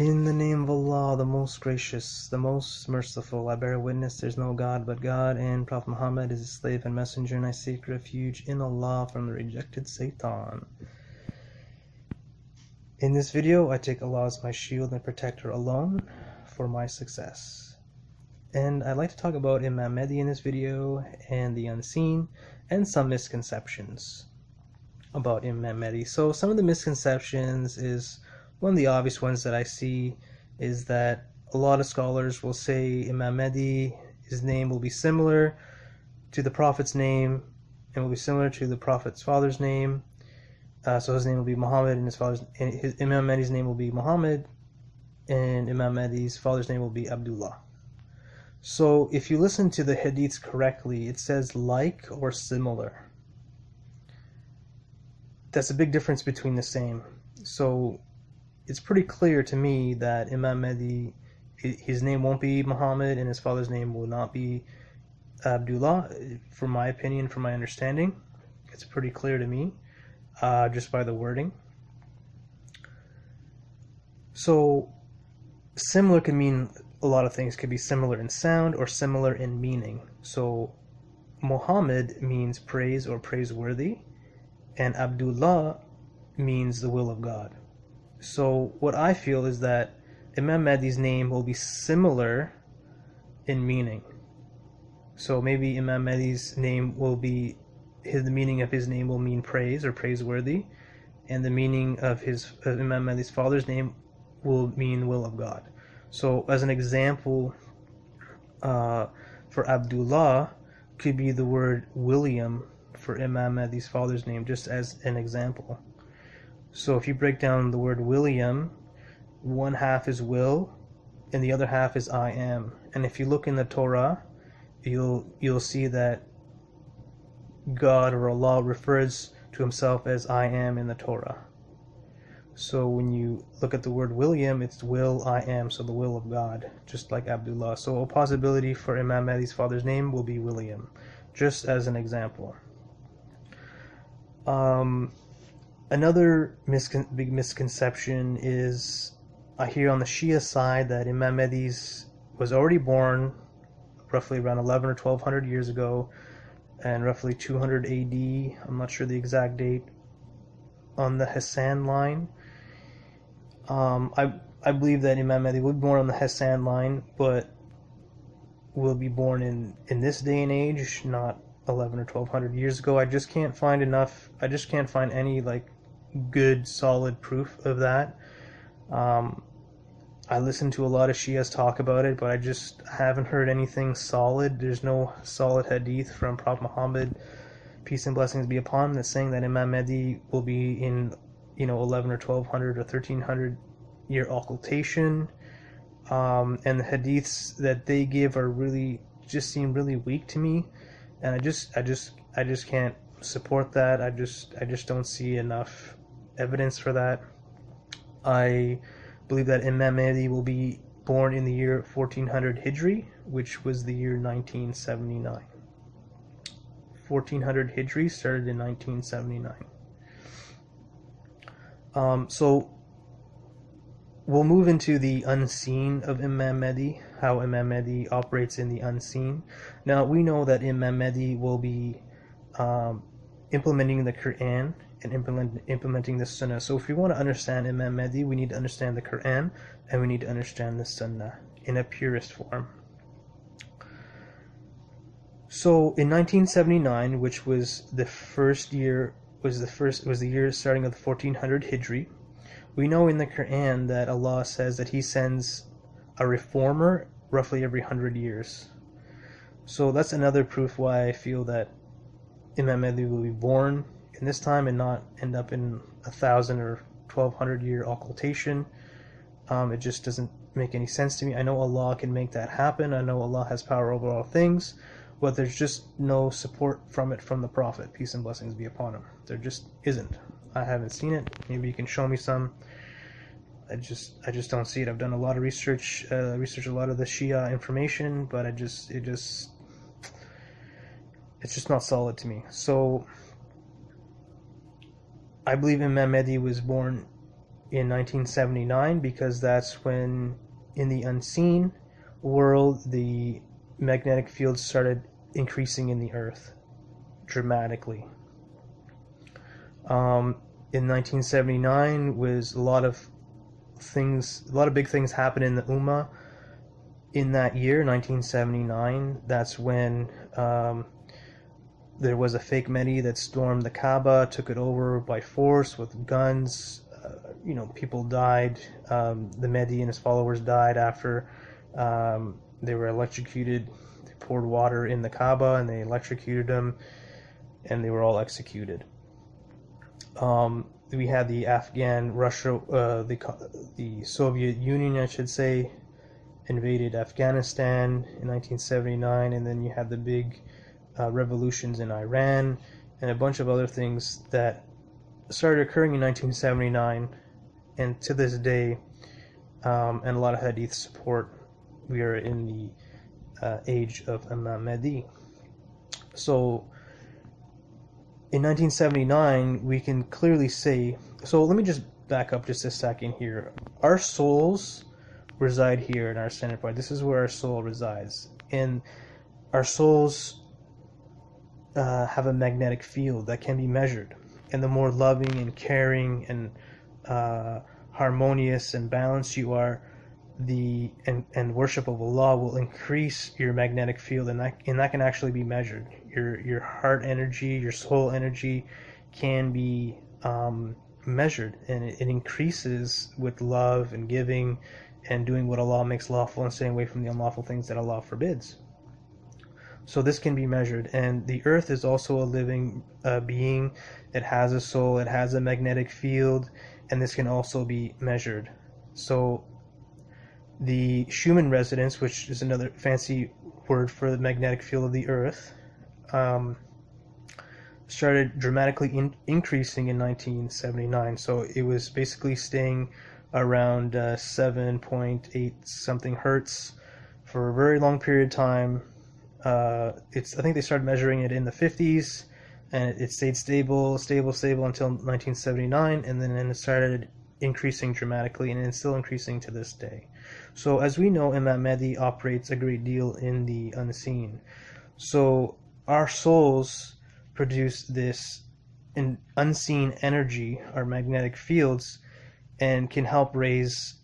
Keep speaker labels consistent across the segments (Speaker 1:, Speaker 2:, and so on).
Speaker 1: In the name of Allah, the most gracious, the most merciful, I bear witness there's no God but God, and Prophet Muhammad is his slave and messenger, and I seek refuge in Allah from the rejected Satan. In this video, I take Allah as my shield and protector alone for my success. And I'd like to talk about Imam Mahdi in this video, and the unseen, and some misconceptions about Imam Mahdi. So some of the misconceptions is, one of the obvious ones that I see is that a lot of scholars will say Imam Mahdi, his name will be similar to the Prophet's name and will be similar to the Prophet's father's name. So his name will be Muhammad, and Imam Mahdi's name will be Muhammad, and Imam Mahdi's father's name will be Abdullah. So if you listen to the hadiths correctly, it says like or similar. That's a big difference between the same. So it's pretty clear to me that Imam Mahdi, his name won't be Muhammad and his father's name will not be Abdullah. From my opinion, from my understanding, it's pretty clear to me just by the wording. So similar can mean a lot of things. It could be similar in sound or similar in meaning. So Muhammad means praise or praiseworthy, and Abdullah means the will of God. So what I feel is that Imam Mahdi's name will be similar in meaning. So maybe Imam Mahdi's name will be, the meaning of his name will mean praise or praiseworthy, and the meaning of Imam Mahdi's father's name will mean will of God. So as an example, for Abdullah could be the word William for Imam Mahdi's father's name, just as an example. So if you break down the word William, one half is will and the other half is I am. And if you look in the Torah, you'll see that God or Allah refers to himself as I am in the Torah. So when you look at the word William, it's will, I am, so the will of God, just like Abdullah. So a possibility for Imam Mahdi's father's name will be William, just as an example. Another big misconception is, I hear on the Shia side that Imam Mahdi was already born roughly around 11 or 1200 years ago, and roughly 200 AD, I'm not sure the exact date, on the Hassan line. I believe that Imam Mahdi will be born on the Hassan line, but will be born in this day and age, not 11 or 1200 years ago. I just can't find any like good solid proof of that. I listen to a lot of Shias talk about it, but I just haven't heard anything solid. There's no solid hadith from Prophet Muhammad, peace and blessings be upon him, that's saying that Imam Mahdi will be in 11 or 1200 or 1300 year occultation. And the hadiths that they give are just seem really weak to me, and I just can't support that. I just don't see enough evidence for that. I believe that Imam Mahdi will be born in the year 1400 Hijri, which was the year 1979. 1400 Hijri started in 1979. So we'll move into the unseen of Imam Mahdi, how Imam Mahdi operates in the unseen. Now we know that Imam Mahdi will be implementing the Quran and implementing the Sunnah. So if we want to understand Imam Mahdi, we need to understand the Quran and we need to understand the Sunnah in a purest form. So in 1979, which was the year starting of the 1400 Hijri, we know in the Quran that Allah says that he sends a reformer roughly every 100 years. So that's another proof why I feel that Imam Mahdi will be born in this time and not end up in 1000 or 1200 year occultation. It just doesn't make any sense to me. I know Allah can make that happen. I know Allah has power over all things, but there's just no support from the Prophet, peace and blessings be upon him. There just isn't. I haven't seen it. Maybe you can show me some. I just don't see it. I've done a lot of research, a lot of the Shia information, but it's just not solid to me. So I believe Imam Mahdi was born in 1979, because that's when, in the unseen world, the magnetic field started increasing in the earth dramatically. In 1979 was a lot of big things happened in the Ummah in that year, 1979. That's when there was a fake Mahdi that stormed the Kaaba, took it over by force with guns. People died. The Mahdi and his followers died after they were electrocuted. They poured water in the Kaaba and they electrocuted them, and they were all executed. We had the the Soviet Union, I should say, invaded Afghanistan in 1979, and then you had the big revolutions in Iran and a bunch of other things that started occurring in 1979, and to this day, and a lot of hadith support, we are in the age of Imam Mahdi. So in 1979, we can clearly say, so let me just back up just a second here. Our souls reside here in our center point. This is where our soul resides. And our souls have a magnetic field that can be measured. And the more loving and caring and harmonious and balanced you are, and worship of Allah will increase your magnetic field, and that can actually be measured. Your heart energy, your soul energy can be measured, and it increases with love and giving and doing what Allah makes lawful and staying away from the unlawful things that Allah forbids. So this can be measured, and the earth is also a living being. It has a soul, it has a magnetic field, and this can also be measured. So the Schumann resonance, which is another fancy word for the magnetic field of the earth, started dramatically increasing in 1979. So it was basically staying around 7.8 something hertz for a very long period of time. I think they started measuring it in the 50s, and it stayed stable until 1979, and then it started increasing dramatically, and it's still increasing to this day. So as we know, Imam Mahdi operates a great deal in the unseen. So our souls produce this unseen energy, our magnetic fields, and can help raise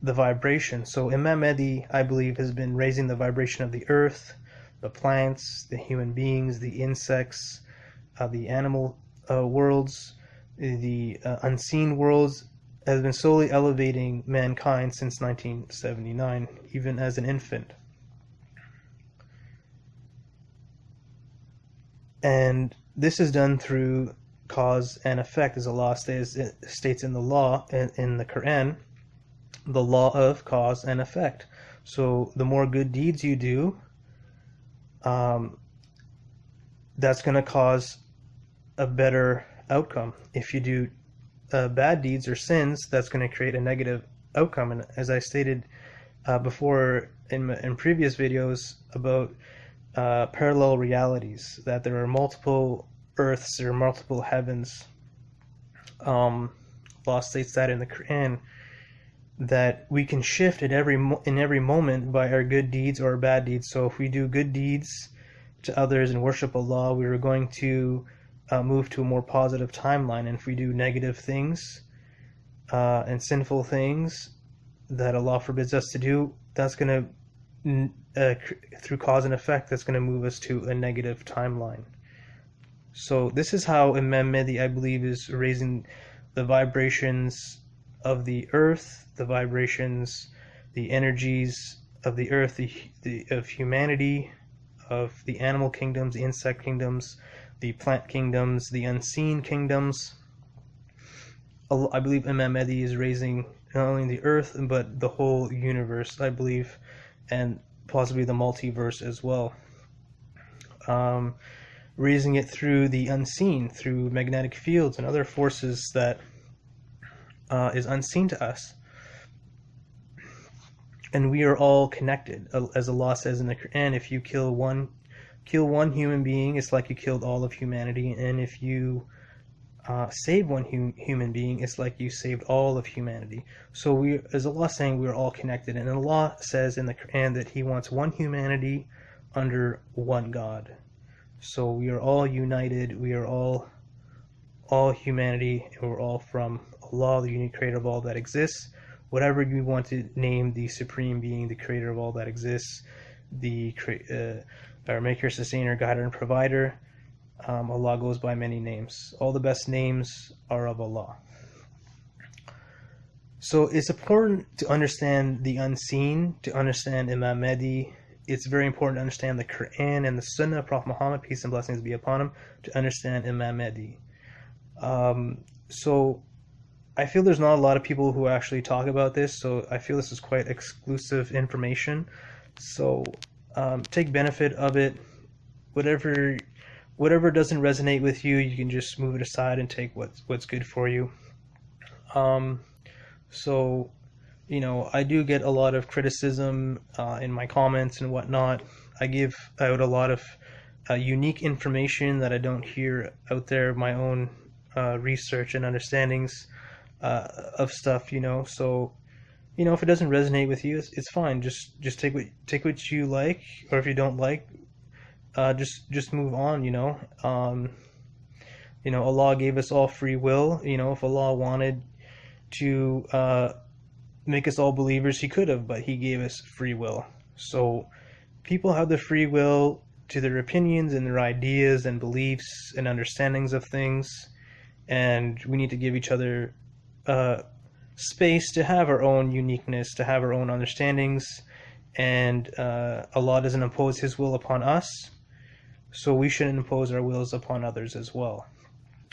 Speaker 1: the vibration. So Imam Mahdi, I believe, has been raising the vibration of the earth, the plants, the human beings, the insects, the animal worlds, the unseen worlds, has been slowly elevating mankind since 1979, even as an infant. And this is done through cause and effect, as Allah states in the law, in the Quran, the law of cause and effect. So the more good deeds you do, that's going to cause a better outcome. If you do bad deeds or sins, that's going to create a negative outcome. And as I stated before in previous videos about parallel realities, that there are multiple earths, there are multiple heavens. Allah states that in the Quran, that we can shift in every moment by our good deeds or bad deeds. So if we do good deeds to others and worship Allah, we are going to move to a more positive timeline. And if we do negative things and sinful things that Allah forbids us to do, that's going to, through cause and effect, that's going to move us to a negative timeline. So this is how Imam Mahdi, I believe, is raising the vibrations of the earth, the vibrations, the energies of the earth, of humanity, of the animal kingdoms, the insect kingdoms, the plant kingdoms, the unseen kingdoms. I believe Imam Mahdi is raising not only the earth, but the whole universe, I believe, and possibly the multiverse as well. Raising it through the unseen, through magnetic fields and other forces that is unseen to us. And we are all connected. As Allah says in the Quran, if you kill one human being, it's like you killed all of humanity. And if you save one human being, it's like you saved all of humanity. So we, as Allah saying, we are all connected, and Allah says in the Quran that He wants one humanity under one God. So we are all united. We are all humanity, and we're all from Allah, the unique creator of all that exists. Whatever you want to name the supreme being, the creator of all that exists, the our maker, sustainer, guider, and provider. Allah goes by many names. All the best names are of Allah. So it's important to understand the unseen, to understand Imam Mahdi. It's very important to understand the Quran and the Sunnah of Prophet Muhammad, peace and blessings be upon him, to understand Imam Mahdi. So I feel there's not a lot of people who actually talk about this, so I feel this is quite exclusive information. So take benefit of it. Whatever doesn't resonate with you, you can just move it aside and take what's good for you. So, you know, I do get a lot of criticism in my comments and whatnot. I give out a lot of unique information that I don't hear out there, my own research and understandings of stuff, you know. So, you know, if it doesn't resonate with you, it's fine. Just take what you like, or if you don't like, just move on, you know. You know, Allah gave us all free will. You know, if Allah wanted to make us all believers, He could have, but He gave us free will. So people have the free will to their opinions and their ideas and beliefs and understandings of things, and we need to give each other space to have our own uniqueness, to have our own understandings, and Allah doesn't impose His will upon us, so we shouldn't impose our wills upon others as well.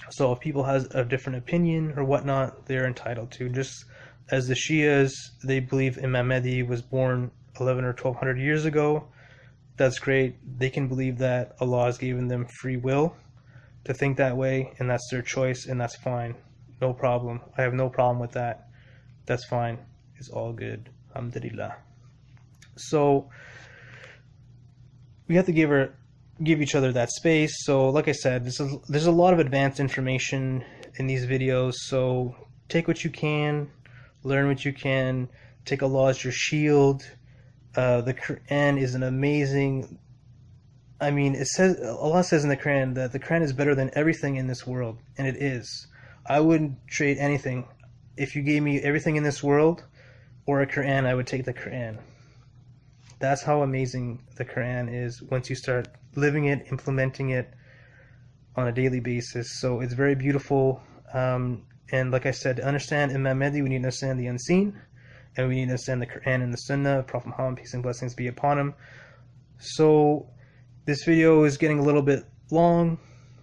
Speaker 1: So if people has a different opinion or whatnot, they're entitled to. Just as the Shias, they believe Imam Mahdi was born 11 or 1200 years ago, that's great. They can believe that. Allah has given them free will to think that way, and that's their choice, and that's fine. No problem. I have no problem with that. That's fine. It's all good. Alhamdulillah. So we have to give each other that space. So like I said, there's a lot of advanced information in these videos, so take what you can, learn what you can, take Allah as your shield. The Quran is an amazing, I mean, Allah says in the Quran that the Quran is better than everything in this world, and it is. I wouldn't trade anything. If you gave me everything in this world or a Quran, I would take the Quran. That's how amazing the Quran is once you start living it, implementing it on a daily basis. So it's very beautiful. And like I said, to understand Imam Mahdi, we need to understand the unseen, and we need to understand the Quran and the Sunnah of Prophet Muhammad, peace and blessings be upon him. So this video is getting a little bit long,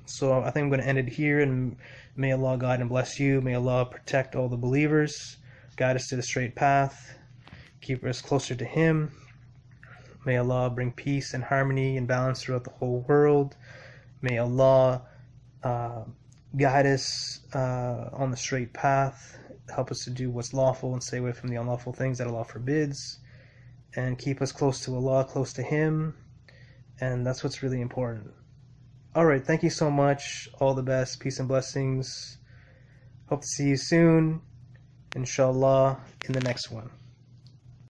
Speaker 1: so I think I'm going to end it here, and may Allah guide and bless you. May Allah protect all the believers, guide us to the straight path, keep us closer to Him. May Allah bring peace and harmony and balance throughout the whole world. May Allah guide us on the straight path, help us to do what's lawful and stay away from the unlawful things that Allah forbids, and keep us close to Allah, close to Him, and that's what's really important. Alright, thank you so much. All the best. Peace and blessings. Hope to see you soon, inshallah, in the next one.